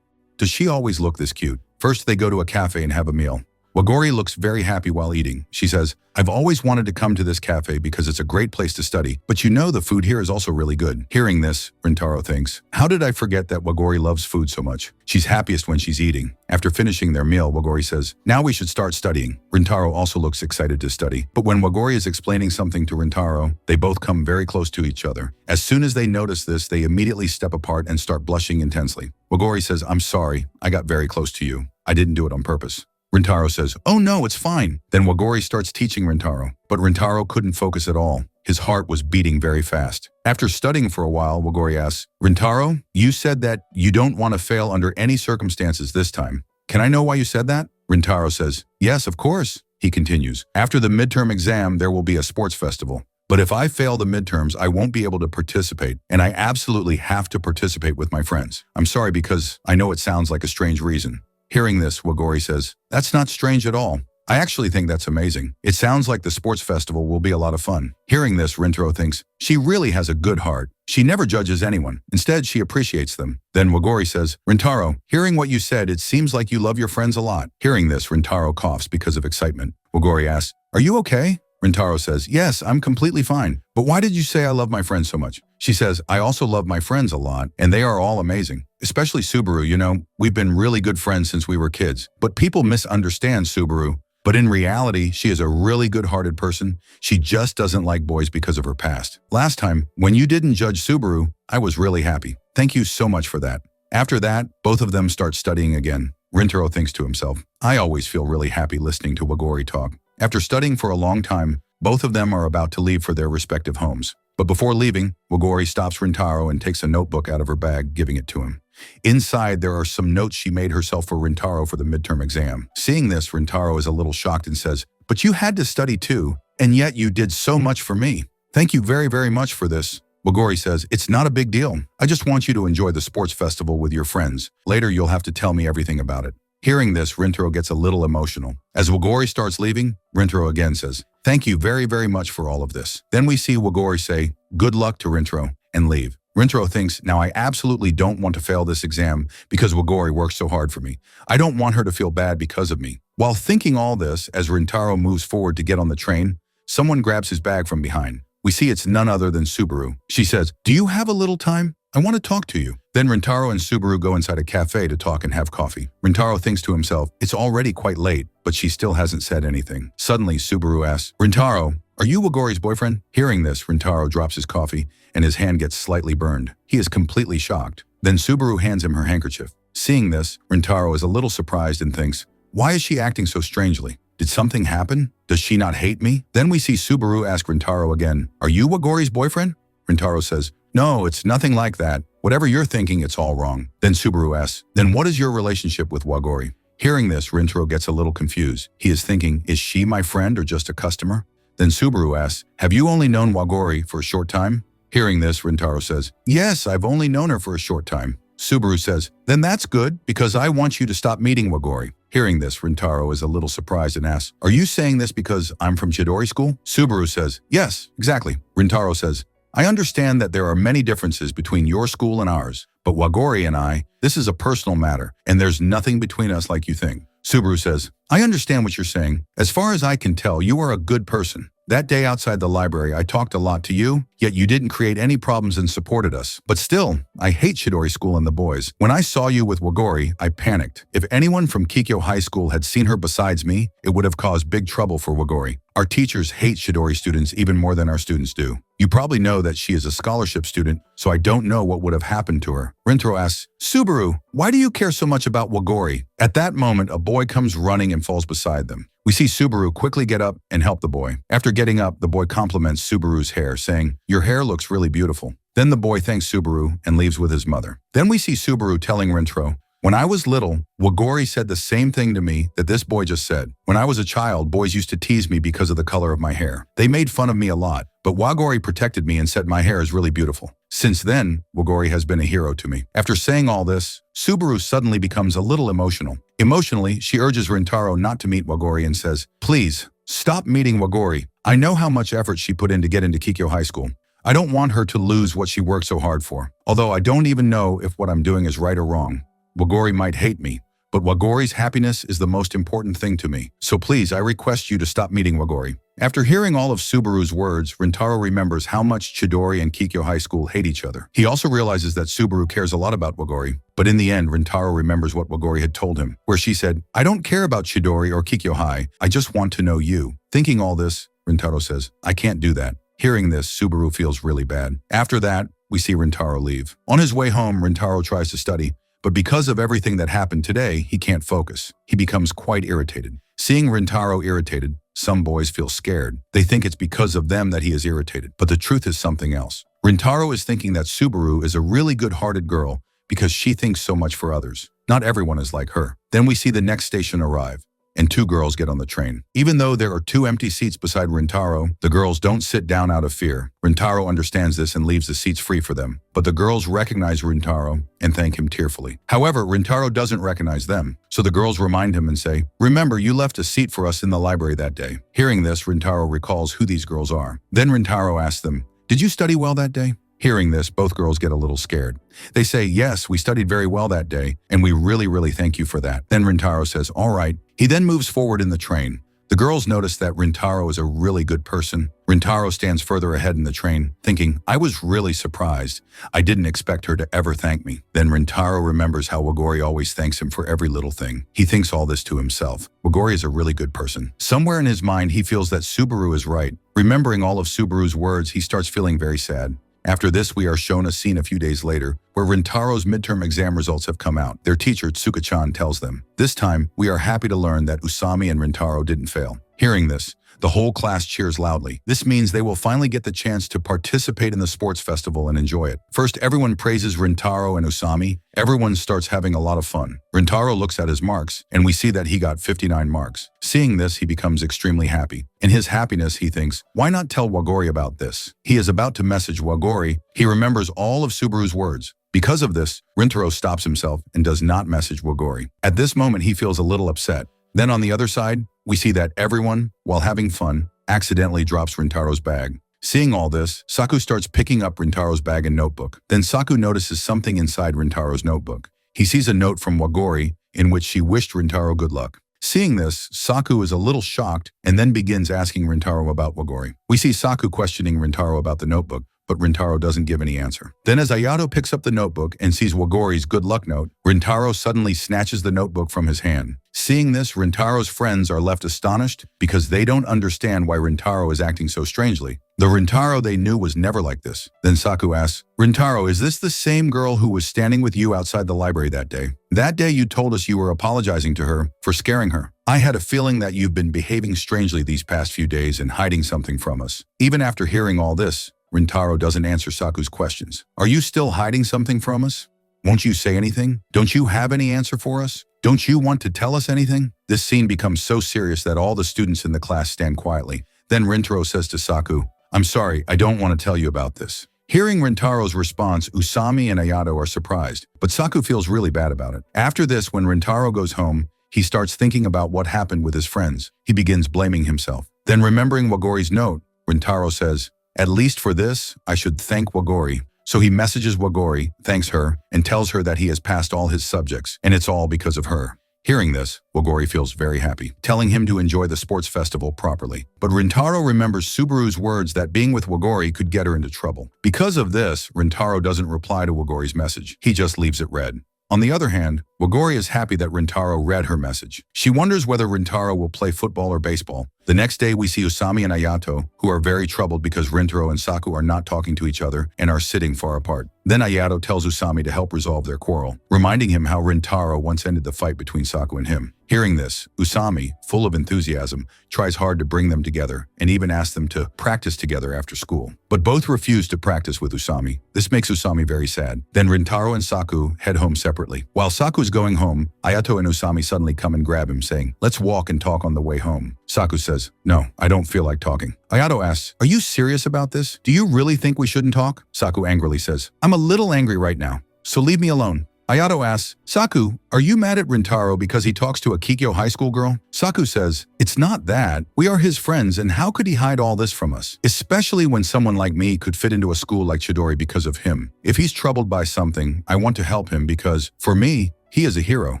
"Does she always look this cute?" First, they go to a cafe and have a meal. Wagori looks very happy while eating. She says, "I've always wanted to come to this cafe because it's a great place to study, but you know the food here is also really good." Hearing this, Rintaro thinks, "How did I forget that Wagori loves food so much? She's happiest when she's eating." After finishing their meal, Wagori says, "Now we should start studying." Rintaro also looks excited to study, but when Wagori is explaining something to Rintaro, they both come very close to each other. As soon as they notice this, they immediately step apart and start blushing intensely. Wagori says, "I'm sorry, I got very close to you. I didn't do it on purpose." Rintaro says, "Oh no, it's fine." Then Wagori starts teaching Rintaro, but Rintaro couldn't focus at all. His heart was beating very fast. After studying for a while, Wagori asks, "Rintaro, you said that you don't want to fail under any circumstances this time. Can I know why you said that?" Rintaro says, "Yes, of course." He continues, "After the midterm exam, there will be a sports festival. But if I fail the midterms, I won't be able to participate, and I absolutely have to participate with my friends. I'm sorry because I know it sounds like a strange reason." Hearing this, Wagori says, "That's not strange at all. I actually think that's amazing. It sounds like the sports festival will be a lot of fun." Hearing this, Rintaro thinks, "She really has a good heart. She never judges anyone. Instead, she appreciates them." Then Wagori says, "Rintaro, hearing what you said, it seems like you love your friends a lot." Hearing this, Rintaro coughs because of excitement. Wagori asks, "Are you okay?" Rintaro says, "Yes, I'm completely fine. But why did you say I love my friends so much?" She says, "I also love my friends a lot, and they are all amazing. Especially Subaru, you know, we've been really good friends since we were kids. But people misunderstand Subaru. But in reality, she is a really good-hearted person. She just doesn't like boys because of her past. Last time, when you didn't judge Subaru, I was really happy. Thank you so much for that." After that, both of them start studying again. Rintaro thinks to himself, "I always feel really happy listening to Wagori talk." After studying for a long time, both of them are about to leave for their respective homes. But before leaving, Wagori stops Rintaro and takes a notebook out of her bag, giving it to him. Inside, there are some notes she made herself for Rintaro for the midterm exam. Seeing this, Rintaro is a little shocked and says, "But you had to study too, and yet you did so much for me. Thank you very, very much for this." Wagori says, "It's not a big deal. I just want you to enjoy the sports festival with your friends. Later, you'll have to tell me everything about it." Hearing this, Rintaro gets a little emotional. As Wagori starts leaving, Rintaro again says, "Thank you very, very much for all of this." Then we see Wagori say, "Good luck" to Rintaro and leave. Rintaro thinks, now I absolutely don't want to fail this exam because Wagori works so hard for me. I don't want her to feel bad because of me. While thinking all this, as Rintaro moves forward to get on the train, someone grabs his bag from behind. We see it's none other than Subaru. She says, "Do you have a little time? I want to talk to you." Then Rintaro and Subaru go inside a cafe to talk and have coffee. Rintaro thinks to himself, it's already quite late, but she still hasn't said anything. Suddenly, Subaru asks, "Rintaro, are you Wagori's boyfriend?" Hearing this, Rintaro drops his coffee and his hand gets slightly burned. He is completely shocked. Then Subaru hands him her handkerchief. Seeing this, Rintaro is a little surprised and thinks, why is she acting so strangely? Did something happen? Does she not hate me? Then we see Subaru ask Rintaro again, "Are you Wagori's boyfriend?" Rintaro says, "No, it's nothing like that. Whatever you're thinking, it's all wrong." Then Subaru asks, "Then what is your relationship with Wagori?" Hearing this, Rintaro gets a little confused. He is thinking, is she my friend or just a customer? Then Subaru asks, "Have you only known Wagori for a short time?" Hearing this, Rintaro says, "Yes, I've only known her for a short time." Subaru says, "Then that's good, because I want you to stop meeting Wagori." Hearing this, Rintaro is a little surprised and asks, "Are you saying this because I'm from Chidori school?" Subaru says, "Yes, exactly." Rintaro says, "I understand that there are many differences between your school and ours, but Wagori and I, this is a personal matter, and there's nothing between us like you think." Subaru says, "I understand what you're saying. As far as I can tell, you are a good person. That day outside the library, I talked a lot to you, yet you didn't create any problems and supported us. But still, I hate Chidori School and the boys. When I saw you with Wagori, I panicked. If anyone from Kikyo High School had seen her besides me, it would have caused big trouble for Wagori. Our teachers hate Chidori students even more than our students do. You probably know that she is a scholarship student, so I don't know what would have happened to her." Rintaro asks, "Subaru, why do you care so much about Wagori?" At that moment, a boy comes running and falls beside them. We see Subaru quickly get up and help the boy. After getting up, the boy compliments Subaru's hair, saying, "Your hair looks really beautiful." Then the boy thanks Subaru and leaves with his mother. Then we see Subaru telling Rintaro, "When I was little, Wagori said the same thing to me that this boy just said. When I was a child, boys used to tease me because of the color of my hair. They made fun of me a lot, but Wagori protected me and said my hair is really beautiful. Since then, Wagori has been a hero to me." After saying all this, Subaru suddenly becomes a little emotional. Emotionally, she urges Rintaro not to meet Wagori and says, "Please, stop meeting Wagori. I know how much effort she put in to get into Kikyo High School. I don't want her to lose what she worked so hard for. Although I don't even know if what I'm doing is right or wrong. Wagori might hate me, but Wagori's happiness is the most important thing to me. So please, I request you to stop meeting Wagori." After hearing all of Subaru's words, Rintaro remembers how much Chidori and Kikyo High School hate each other. He also realizes that Subaru cares a lot about Wagori, but in the end, Rintaro remembers what Wagori had told him, where she said, "I don't care about Chidori or Kikyo High, I just want to know you." Thinking all this, Rintaro says, "I can't do that." Hearing this, Subaru feels really bad. After that, we see Rintaro leave. On his way home, Rintaro tries to study, but because of everything that happened today, he can't focus. He becomes quite irritated. Seeing Rintaro irritated, some boys feel scared. They think it's because of them that he is irritated, but the truth is something else. Rintaro is thinking that Subaru is a really good-hearted girl because she thinks so much for others. Not everyone is like her. Then we see the next station arrive, and two girls get on the train. Even though there are two empty seats beside Rintaro, the girls don't sit down out of fear. Rintaro understands this and leaves the seats free for them. But the girls recognize Rintaro and thank him tearfully. However, Rintaro doesn't recognize them, so the girls remind him and say, "Remember, you left a seat for us in the library that day." Hearing this, Rintaro recalls who these girls are. Then Rintaro asks them, "Did you study well that day?" Hearing this, both girls get a little scared. They say, "Yes, we studied very well that day, and we really thank you for that." Then Rintaro says, "All right." He then moves forward in the train. The girls notice that Rintaro is a really good person. Rintaro stands further ahead in the train, thinking, "I was really surprised. I didn't expect her to ever thank me." Then Rintaro remembers how Wagori always thanks him for every little thing. He thinks all this to himself. Wagori is a really good person. Somewhere in his mind, he feels that Subaru is right. Remembering all of Subaru's words, he starts feeling very sad. After this, we are shown a scene a few days later where Rintaro's midterm exam results have come out. Their teacher, Tsuka-chan, tells them, "This time, we are happy to learn that Usami and Rintaro didn't fail." Hearing this, the whole class cheers loudly. This means they will finally get the chance to participate in the sports festival and enjoy it. First, everyone praises Rintaro and Usami. Everyone starts having a lot of fun. Rintaro looks at his marks, and we see that he got 59 marks. Seeing this, he becomes extremely happy. In his happiness, he thinks, why not tell Wagori about this? He is about to message Wagori. He remembers all of Subaru's words. Because of this, Rintaro stops himself and does not message Wagori. At this moment, he feels a little upset. Then on the other side, we see that everyone, while having fun, accidentally drops Rintaro's bag. Seeing all this, Saku starts picking up Rintaro's bag and notebook. Then Saku notices something inside Rintaro's notebook. He sees a note from Wagori in which she wished Rintaro good luck. Seeing this, Saku is a little shocked and then begins asking Rintaro about Wagori. We see Saku questioning Rintaro about the notebook, but Rintaro doesn't give any answer. Then as Ayato picks up the notebook and sees Wagori's good luck note, Rintaro suddenly snatches the notebook from his hand. Seeing this, Rintaro's friends are left astonished because they don't understand why Rintaro is acting so strangely. The Rintaro they knew was never like this. Then Saku asks, Rintaro, is this the same girl who was standing with you outside the library that day? That day you told us you were apologizing to her for scaring her. I had a feeling that you've been behaving strangely these past few days and hiding something from us. Even after hearing all this, Rintaro doesn't answer Saku's questions. Are you still hiding something from us? Won't you say anything? Don't you have any answer for us? Don't you want to tell us anything? This scene becomes so serious that all the students in the class stand quietly. Then Rintaro says to Saku, I'm sorry, I don't want to tell you about this. Hearing Rintaro's response, Usami and Ayato are surprised, but Saku feels really bad about it. After this, when Rintaro goes home, he starts thinking about what happened with his friends. He begins blaming himself. Then remembering Wagori's note, Rintaro says, at least for this, I should thank Wagori. So he messages Wagori, thanks her, and tells her that he has passed all his subjects, and it's all because of her. Hearing this, Wagori feels very happy, telling him to enjoy the sports festival properly. But Rintaro remembers Subaru's words that being with Wagori could get her into trouble. Because of this, Rintaro doesn't reply to Wagori's message. He just leaves it read. On the other hand, Wagori is happy that Rintaro read her message. She wonders whether Rintaro will play football or baseball. The next day, we see Usami and Ayato, who are very troubled because Rintaro and Saku are not talking to each other and are sitting far apart. Then Ayato tells Usami to help resolve their quarrel, reminding him how Rintaro once ended the fight between Saku and him. Hearing this, Usami, full of enthusiasm, tries hard to bring them together and even asks them to practice together after school. But both refuse to practice with Usami. This makes Usami very sad. Then Rintaro and Saku head home separately. While Saku is going home, Ayato and Usami suddenly come and grab him, saying, let's walk and talk on the way home. Saku says, no, I don't feel like talking. Ayato asks, are you serious about this? Do you really think we shouldn't talk? Saku angrily says, I'm a little angry right now, so leave me alone. Ayato asks, Saku, are you mad at Rintaro because he talks to a Kikyo high school girl? Saku says, it's not that. We are his friends, and how could he hide all this from us? Especially when someone like me could fit into a school like Chidori because of him. If he's troubled by something, I want to help him because, for me, he is a hero.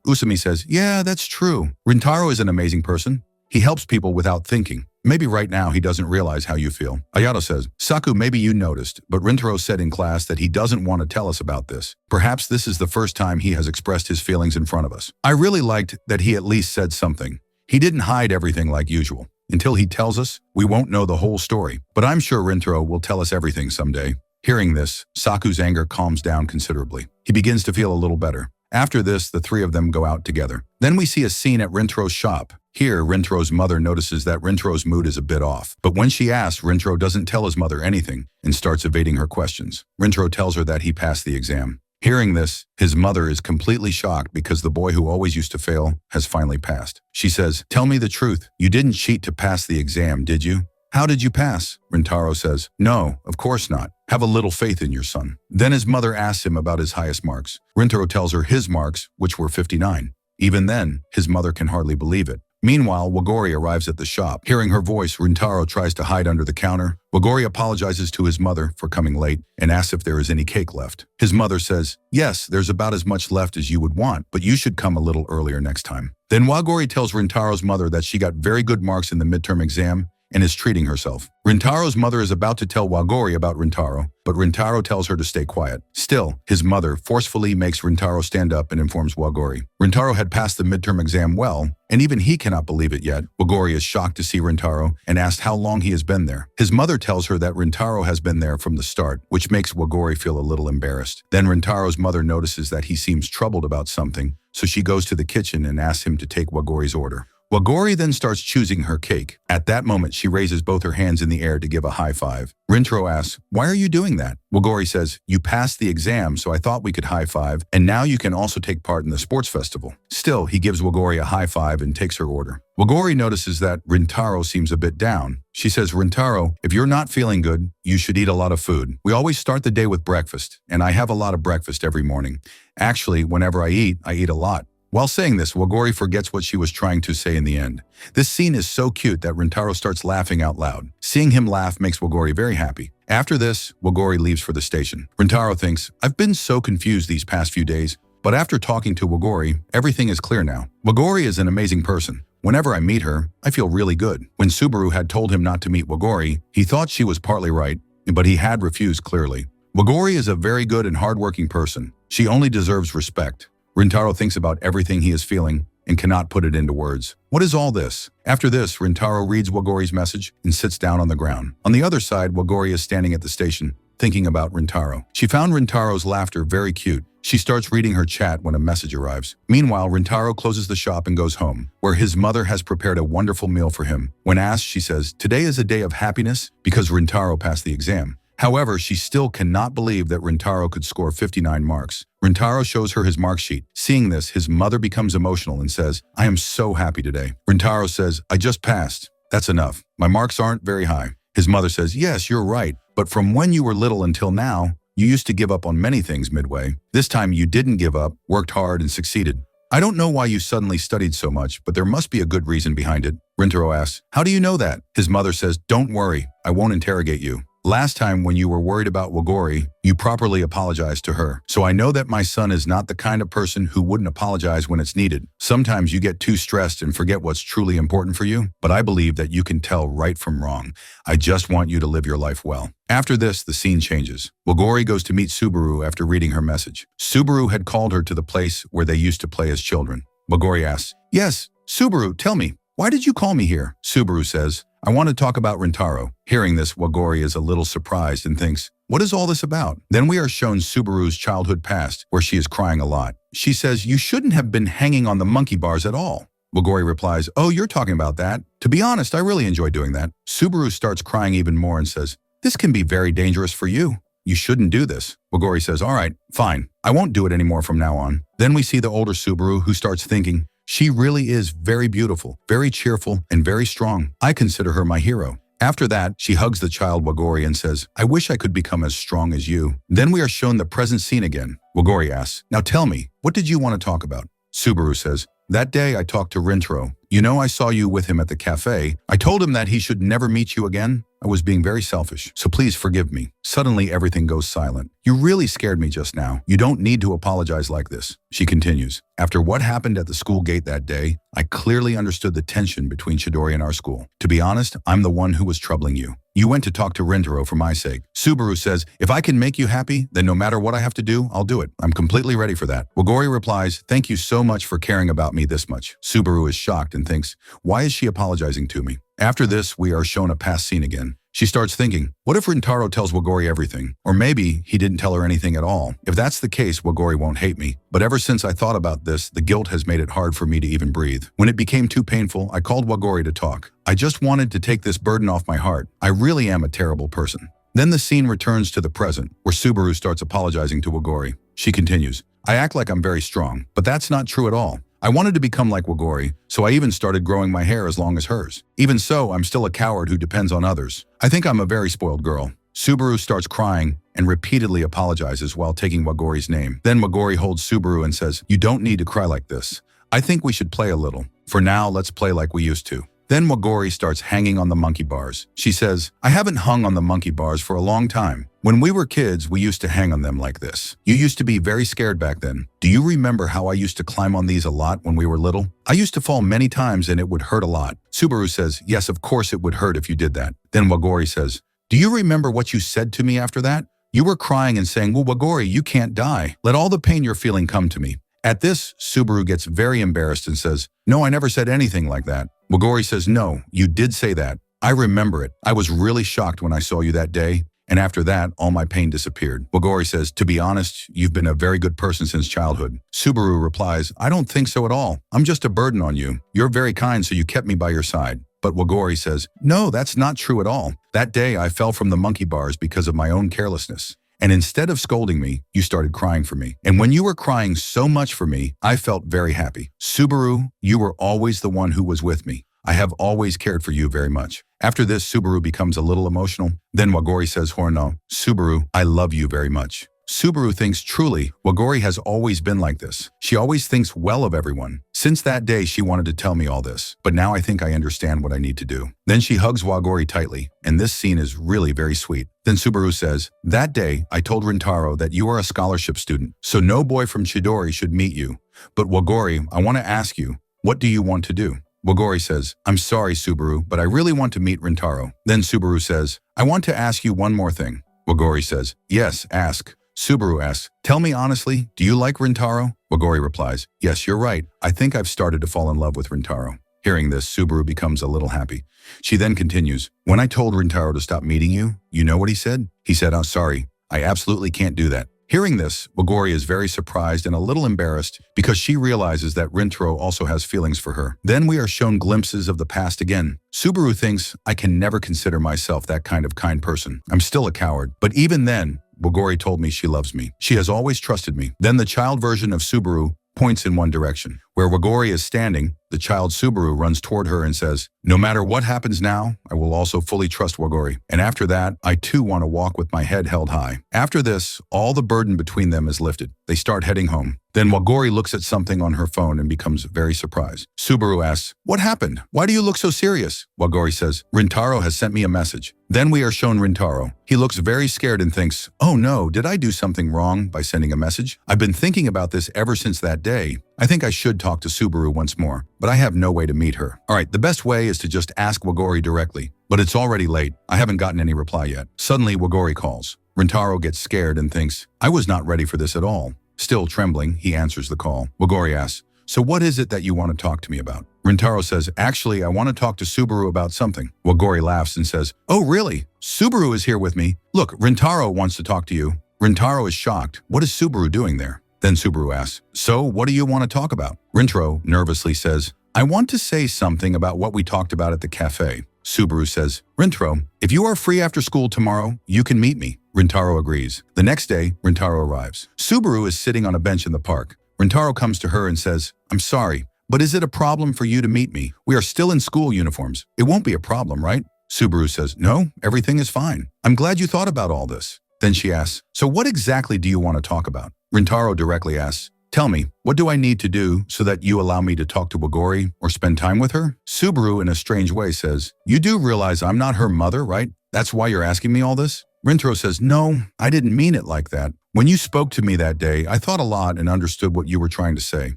Usami says, yeah, that's true. Rintaro is an amazing person. He helps people without thinking. Maybe right now he doesn't realize how you feel. Ayato says, Saku, maybe you noticed, but Rintaro said in class that he doesn't want to tell us about this. Perhaps this is the first time he has expressed his feelings in front of us. I really liked that he at least said something. He didn't hide everything like usual. Until he tells us, we won't know the whole story. But I'm sure Rintaro will tell us everything someday. Hearing this, Saku's anger calms down considerably. He begins to feel a little better. After this, the three of them go out together. Then we see a scene at Rintaro's shop. Here, Rintaro's mother notices that Rintaro's mood is a bit off. But when she asks, Rintaro doesn't tell his mother anything and starts evading her questions. Rintaro tells her that he passed the exam. Hearing this, his mother is completely shocked because the boy who always used to fail has finally passed. She says, tell me the truth. You didn't cheat to pass the exam, did you? How did you pass? Rintaro says, no, of course not. Have a little faith in your son. Then his mother asks him about his highest marks. Rintaro tells her his marks, which were 59. Even then, his mother can hardly believe it. Meanwhile, Wagori arrives at the shop. Hearing her voice, Rintaro tries to hide under the counter. Wagori apologizes to his mother for coming late and asks if there is any cake left. His mother says, yes, there's about as much left as you would want, but you should come a little earlier next time. Then Wagori tells Rintaro's mother that she got very good marks in the midterm exam and is treating herself. Rintaro's mother is about to tell Wagori about Rintaro, but Rintaro tells her to stay quiet. Still, his mother forcefully makes Rintaro stand up and informs Wagori. Rintaro had passed the midterm exam well, and even he cannot believe it yet. Wagori is shocked to see Rintaro and asks how long he has been there. His mother tells her that Rintaro has been there from the start, which makes Wagori feel a little embarrassed. Then Rintaro's mother notices that he seems troubled about something, so she goes to the kitchen and asks him to take Wagori's order. Wagori then starts choosing her cake. At that moment, she raises both her hands in the air to give a high five. Rintaro asks, "Why are you doing that?" Wagori says, "You passed the exam, so I thought we could high five, and now you can also take part in the sports festival." Still, he gives Wagori a high five and takes her order. Wagori notices that Rintaro seems a bit down. She says, "Rintaro, if you're not feeling good, you should eat a lot of food. We always start the day with breakfast, and I have a lot of breakfast every morning. Actually, whenever I eat a lot." While saying this, Wagori forgets what she was trying to say in the end. This scene is so cute that Rintaro starts laughing out loud. Seeing him laugh makes Wagori very happy. After this, Wagori leaves for the station. Rintaro thinks, "I've been so confused these past few days, but after talking to Wagori, everything is clear now. Wagori is an amazing person. Whenever I meet her, I feel really good." When Subaru had told him not to meet Wagori, he thought she was partly right, but he had refused clearly. Wagori is a very good and hardworking person. She only deserves respect. Rintaro thinks about everything he is feeling and cannot put it into words. What is all this? After this, Rintaro reads Wagori's message and sits down on the ground. On the other side, Wagori is standing at the station, thinking about Rintaro. She found Rintaro's laughter very cute. She starts reading her chat when a message arrives. Meanwhile, Rintaro closes the shop and goes home, where his mother has prepared a wonderful meal for him. When asked, she says, "Today is a day of happiness because Rintaro passed the exam." However, she still cannot believe that Rintaro could score 59 marks. Rintaro shows her his mark sheet. Seeing this, his mother becomes emotional and says, "I am so happy today." Rintaro says, "I just passed. That's enough. My marks aren't very high." His mother says, "Yes, you're right. But from when you were little until now, you used to give up on many things midway. This time you didn't give up, worked hard, and succeeded. I don't know why you suddenly studied so much, but there must be a good reason behind it." Rintaro asks, "How do you know that?" His mother says, "Don't worry. I won't interrogate you. Last time when you were worried about Wagori, you properly apologized to her. So I know that my son is not the kind of person who wouldn't apologize when it's needed. Sometimes you get too stressed and forget what's truly important for you, but I believe that you can tell right from wrong. I just want you to live your life well." After this, the scene changes. Wagori goes to meet Subaru after reading her message. Subaru had called her to the place where they used to play as children. Wagori asks, "Yes, Subaru, tell me, why did you call me here?" Subaru says, "I want to talk about Rintaro." Hearing this, Wagori is a little surprised and thinks, "What is all this about?" Then we are shown Subaru's childhood past, where she is crying a lot. She says, "You shouldn't have been hanging on the monkey bars at all." Wagori replies, "Oh, you're talking about that? To be honest, I really enjoy doing that." Subaru starts crying even more and says, "This can be very dangerous for you. You shouldn't do this." Wagori says, "All right, fine. I won't do it anymore from now on." Then we see the older Subaru who starts thinking, "She really is very beautiful, very cheerful, and very strong. I consider her my hero." After that, she hugs the child Wagori and says, "I wish I could become as strong as you." Then we are shown the present scene again. Wagori asks, "Now tell me, what did you want to talk about?" Subaru says, "That day I talked to Rintaro. You know, I saw you with him at the cafe. I told him that he should never meet you again. I was being very selfish, so please forgive me." Suddenly, everything goes silent. "You really scared me just now. You don't need to apologize like this." She continues, "After what happened at the school gate that day, I clearly understood the tension between Chidori and our school. To be honest, I'm the one who was troubling you. You went to talk to Rintaro for my sake." Subaru says, "If I can make you happy, then no matter what I have to do, I'll do it. I'm completely ready for that." Wagori replies, "Thank you so much for caring about me this much." Subaru is shocked and thinks, "Why is she apologizing to me?" After this, we are shown a past scene again. She starts thinking, what if Rintaro tells Wagori everything? Or maybe he didn't tell her anything at all. If that's the case, Wagori won't hate me. But ever since I thought about this, the guilt has made it hard for me to even breathe. When it became too painful, I called Wagori to talk. I just wanted to take this burden off my heart. I really am a terrible person. Then the scene returns to the present, where Subaru starts apologizing to Wagori. She continues, "I act like I'm very strong, but that's not true at all. I wanted to become like Wagori, so I even started growing my hair as long as hers. Even so, I'm still a coward who depends on others. I think I'm a very spoiled girl." Subaru starts crying and repeatedly apologizes while taking Wagori's name. Then Wagori holds Subaru and says, "You don't need to cry like this. I think we should play a little. For now, let's play like we used to." Then Wagori starts hanging on the monkey bars. She says, "I haven't hung on the monkey bars for a long time. When we were kids, we used to hang on them like this. You used to be very scared back then. Do you remember how I used to climb on these a lot when we were little? I used to fall many times and it would hurt a lot." Subaru says, "Yes, of course it would hurt if you did that." Then Wagori says, "Do you remember what you said to me after that? You were crying and saying, 'Well, Wagori, you can't die. Let all the pain you're feeling come to me.'" At this, Subaru gets very embarrassed and says, "No, I never said anything like that." Wagori says, "No, you did say that. I remember it. I was really shocked when I saw you that day. And after that, all my pain disappeared. Wagori says, to be honest, you've been a very good person since childhood. Subaru replies, I don't think so at all. I'm just a burden on you. You're very kind, so you kept me by your side. But Wagori says, no, that's not true at all. That day, I fell from the monkey bars because of my own carelessness. And instead of scolding me, you started crying for me. And when you were crying so much for me, I felt very happy. Subaru, you were always the one who was with me. I have always cared for you very much. After this, Subaru becomes a little emotional. Then Wagori says, Horno, Subaru, I love you very much. Subaru thinks truly, Wagori has always been like this. She always thinks well of everyone. Since that day, she wanted to tell me all this, but now I think I understand what I need to do. Then she hugs Wagori tightly, and this scene is really very sweet. Then Subaru says, that day, I told Rintaro that you are a scholarship student, so no boy from Chidori should meet you. But Wagori, I want to ask you, what do you want to do? Wagori says, I'm sorry, Subaru, but I really want to meet Rintaro. Then Subaru says, I want to ask you one more thing. Wagori says, yes, ask. Subaru asks, tell me honestly, do you like Rintaro? Wagori replies, yes, you're right. I think I've started to fall in love with Rintaro. Hearing this, Subaru becomes a little happy. She then continues, when I told Rintaro to stop meeting you, you know what he said? He said, I'm sorry, I absolutely can't do that. Hearing this, Wagori is very surprised and a little embarrassed because she realizes that Rintaro also has feelings for her. Then we are shown glimpses of the past again. Subaru thinks, I can never consider myself that kind person. I'm still a coward. But even then, Wagori told me she loves me. She has always trusted me. Then the child version of Subaru points in one direction. Where Wagori is standing, the child Subaru runs toward her and says, no matter what happens now, I will also fully trust Wagori. And after that, I too want to walk with my head held high. After this, all the burden between them is lifted. They start heading home. Then Wagori looks at something on her phone and becomes very surprised. Subaru asks, what happened? Why do you look so serious? Wagori says, Rintaro has sent me a message. Then we are shown Rintaro. He looks very scared and thinks, oh no, did I do something wrong by sending a message? I've been thinking about this ever since that day. I think I should talk to Subaru once more, but I have no way to meet her. All right, the best way is to just ask Wagori directly, but it's already late. I haven't gotten any reply yet. Suddenly, Wagori calls. Rintaro gets scared and thinks, I was not ready for this at all. Still trembling, he answers the call. Wagori asks, so what is it that you want to talk to me about? Rintaro says, actually, I want to talk to Subaru about something. Wagori laughs and says, oh really? Subaru is here with me. Look, Rintaro wants to talk to you. Rintaro is shocked. What is Subaru doing there? Then Subaru asks, so what do you want to talk about? Rintaro nervously says, I want to say something about what we talked about at the cafe. Subaru says, Rintaro, if you are free after school tomorrow, you can meet me. Rintaro agrees. The next day, Rintaro arrives. Subaru is sitting on a bench in the park. Rintaro comes to her and says, I'm sorry, but is it a problem for you to meet me? We are still in school uniforms. It won't be a problem, right? Subaru says, no, everything is fine. I'm glad you thought about all this. Then she asks, so what exactly do you want to talk about? Rintaro directly asks, tell me, what do I need to do so that you allow me to talk to Wagori or spend time with her? Subaru, in a strange way, says, you do realize I'm not her mother, right? That's why you're asking me all this? Rintaro says, no, I didn't mean it like that. When you spoke to me that day, I thought a lot and understood what you were trying to say.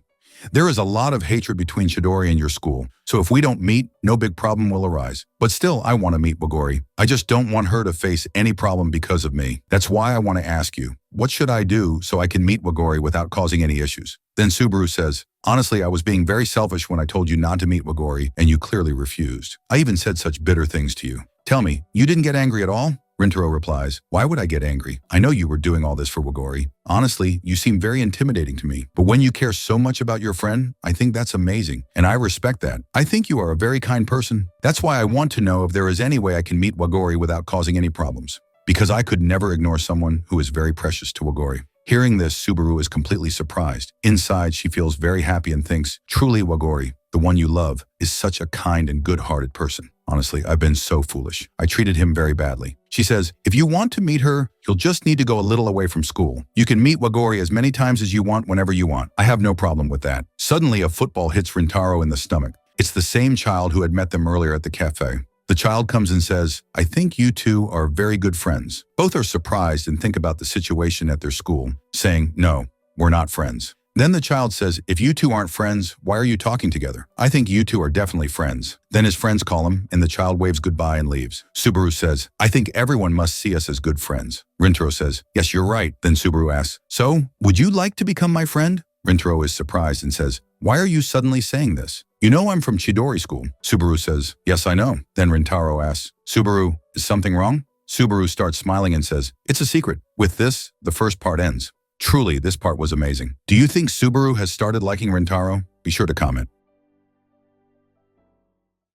There is a lot of hatred between Chidori and your school, so if we don't meet, no big problem will arise. But still, I want to meet Wagori. I just don't want her to face any problem because of me. That's why I want to ask you, what should I do so I can meet Wagori without causing any issues? Then Subaru says, honestly, I was being very selfish when I told you not to meet Wagori, and you clearly refused. I even said such bitter things to you. Tell me, you didn't get angry at all? Rintaro replies, why would I get angry? I know you were doing all this for Wagori. Honestly, you seem very intimidating to me. But when you care so much about your friend, I think that's amazing. And I respect that. I think you are a very kind person. That's why I want to know if there is any way I can meet Wagori without causing any problems. Because I could never ignore someone who is very precious to Wagori. Hearing this, Subaru is completely surprised. Inside, she feels very happy and thinks, truly Wagori, the one you love, is such a kind and good-hearted person. Honestly, I've been so foolish. I treated him very badly. She says, if you want to meet her, you'll just need to go a little away from school. You can meet Wagori as many times as you want whenever you want. I have no problem with that. Suddenly, a football hits Rintaro in the stomach. It's the same child who had met them earlier at the cafe. The child comes and says, I think you two are very good friends. Both are surprised and think about the situation at their school, saying, no, we're not friends. Then the child says, if you two aren't friends, why are you talking together? I think you two are definitely friends. Then his friends call him, and the child waves goodbye and leaves. Subaru says, I think everyone must see us as good friends. Rintaro says, yes, you're right. Then Subaru asks, so, would you like to become my friend? Rintaro is surprised and says, why are you suddenly saying this? You know I'm from Chidori school. Subaru says, yes, I know. Then Rintaro asks, Subaru, is something wrong? Subaru starts smiling and says, "It's a secret." With this, the first part ends. Truly, this part was amazing. Do you think Subaru has started liking Rintaro? Be sure to comment.